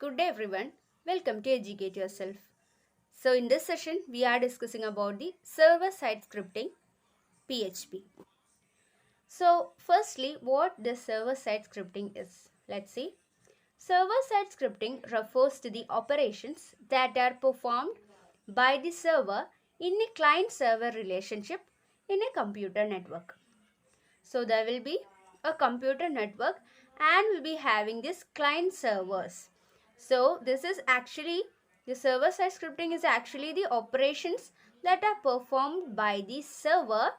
Good day everyone. Welcome to Educate Yourself. So in this session we are discussing about the server-side scripting PHP. So firstly, what the server-side scripting is? Let's see. Server-side scripting refers to the operations that are performed by the server in a client-server relationship in a computer network. So there will be a computer network and we'll be having this client servers. So this is actually the server side scripting is actually the operations that are performed by the server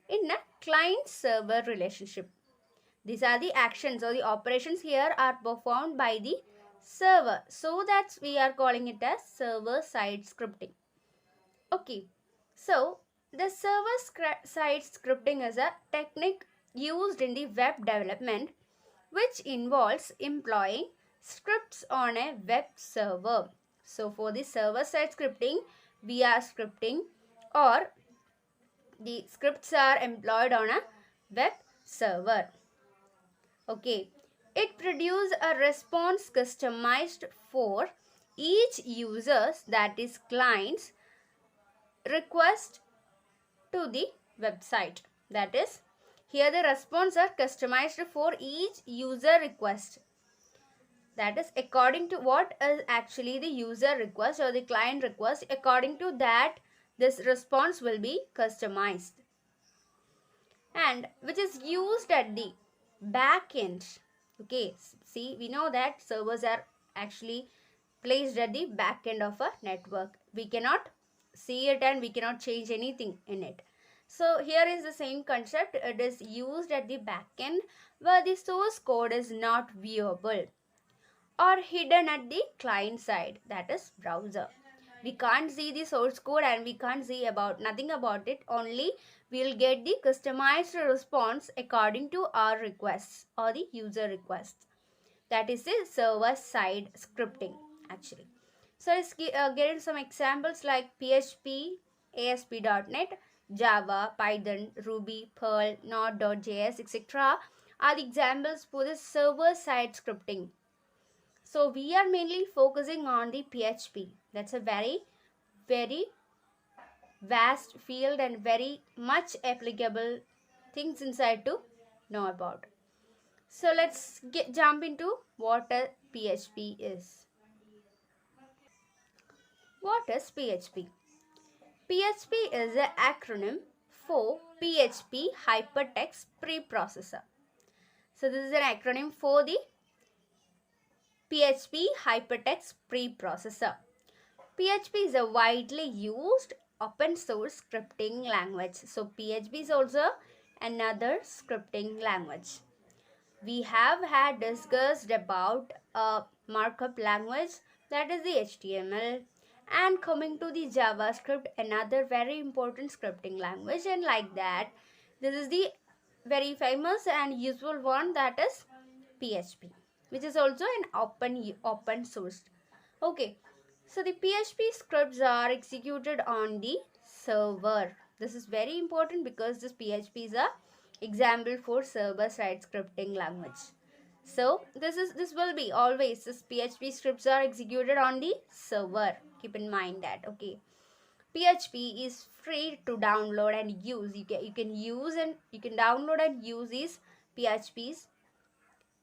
in a client server relationship. These are the actions or the operations here are performed by the server. So that's we are calling it as server side scripting. Okay, so the server-side scripting is a technique used in the web development which involves employing scripts on a web server. So for the server-side scripting, we are scripting or the scripts are employed on a web server. Okay, it produces a response customized for each user's, that is client's, request to the website. That is, here the response are customized for each user request. That is according to what is actually the user request or the client request. According to that, this response will be customized and which is used at the back end. Okay, see, we know that servers are actually placed at the back end of a network. We cannot see it and we cannot change anything in it. So here is the same concept. It is used at the back end where the source code is not viewable or hidden at the client side, that is browser. We can't see the source code and we can't see about nothing about it. Only we'll get the customized response according to our requests or the user requests. That is the server side scripting actually. So let's get some examples like PHP, ASP.NET, Java, Python, Ruby, Perl, Node.js, etc. are the examples for the server side scripting. So we are mainly focusing on the PHP. That's a very vast field and very much applicable things inside to know about. So let's jump into what a PHP is. What is PHP? PHP is an acronym for PHP Hypertext Preprocessor. So this is an acronym for the PHP Hypertext Preprocessor. PHP is a widely used open source scripting language. So PHP is also another scripting language. We have had discussed about a markup language, that is the HTML, and coming to the JavaScript, another very important scripting language, and like that this is the very famous and useful one, that is PHP, which is also an open source. Okay, so the PHP scripts are executed on the server. This is very important because this PHP is a example for server-side scripting language. So this will be always this PHP scripts are executed on the server. Keep in mind that. Okay, PHP is free to download and use. You can use and you can download and use these PHPs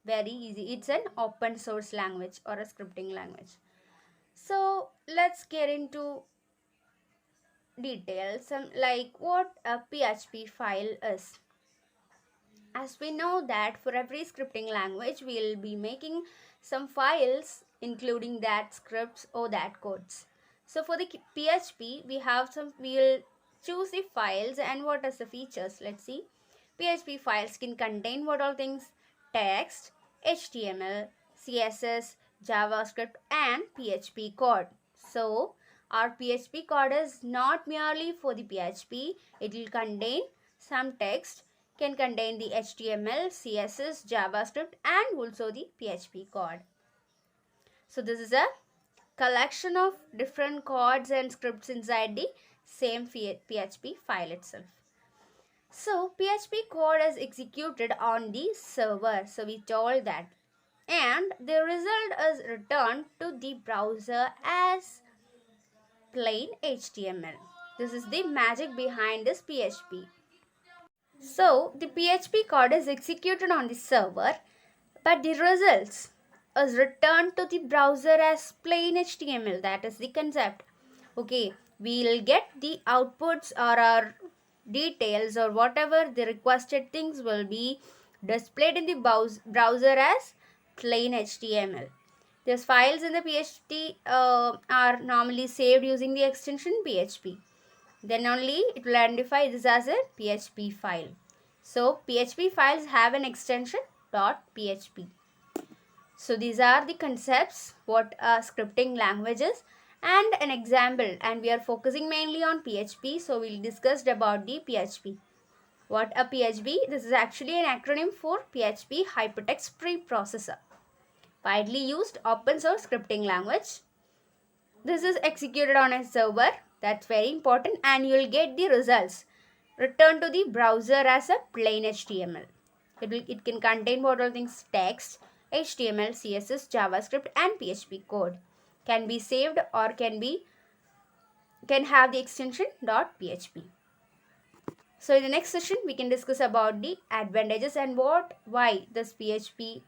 very easy. It's an open source language or a scripting language. So let's get into details, like what a PHP file is. As we know that for every scripting language we will be making some files including that scripts or that codes. So for the PHP we will choose the files and what are the features. Let's see. PHP files can contain what all things: text, HTML, CSS, JavaScript and PHP code. So our PHP code is not merely for the PHP. It will contain some text, can contain the HTML, CSS, JavaScript and also the PHP code. So this is a collection of different codes and scripts inside the same PHP file itself. So PHP code is executed on the server. So we told that and the result is returned to the browser as plain HTML. This is the magic behind this PHP. So the PHP code is executed on the server, but the results is returned to the browser as plain HTML. That is the concept. Okay, we'll get the outputs or our details or whatever the requested things will be displayed in the browser as plain HTML. These files in the PHP are normally saved using the extension PHP. Then only it will identify this as a PHP file. So PHP files have an extension .php. So these are the concepts what scripting languages and an example, and we are focusing mainly on PHP, so we'll discuss about the PHP. What a PHP? This is actually an acronym for PHP Hypertext Preprocessor. Widely used open source scripting language. This is executed on a server, that's very important, and you'll get the results returned to the browser as a plain HTML. It can contain what all things: text, HTML, CSS, JavaScript, and PHP code. Can be saved or can have the extension .php. So in the next session we can discuss about the advantages and why this PHP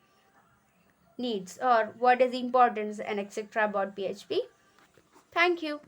needs or what is the importance and etc. about PHP. Thank you.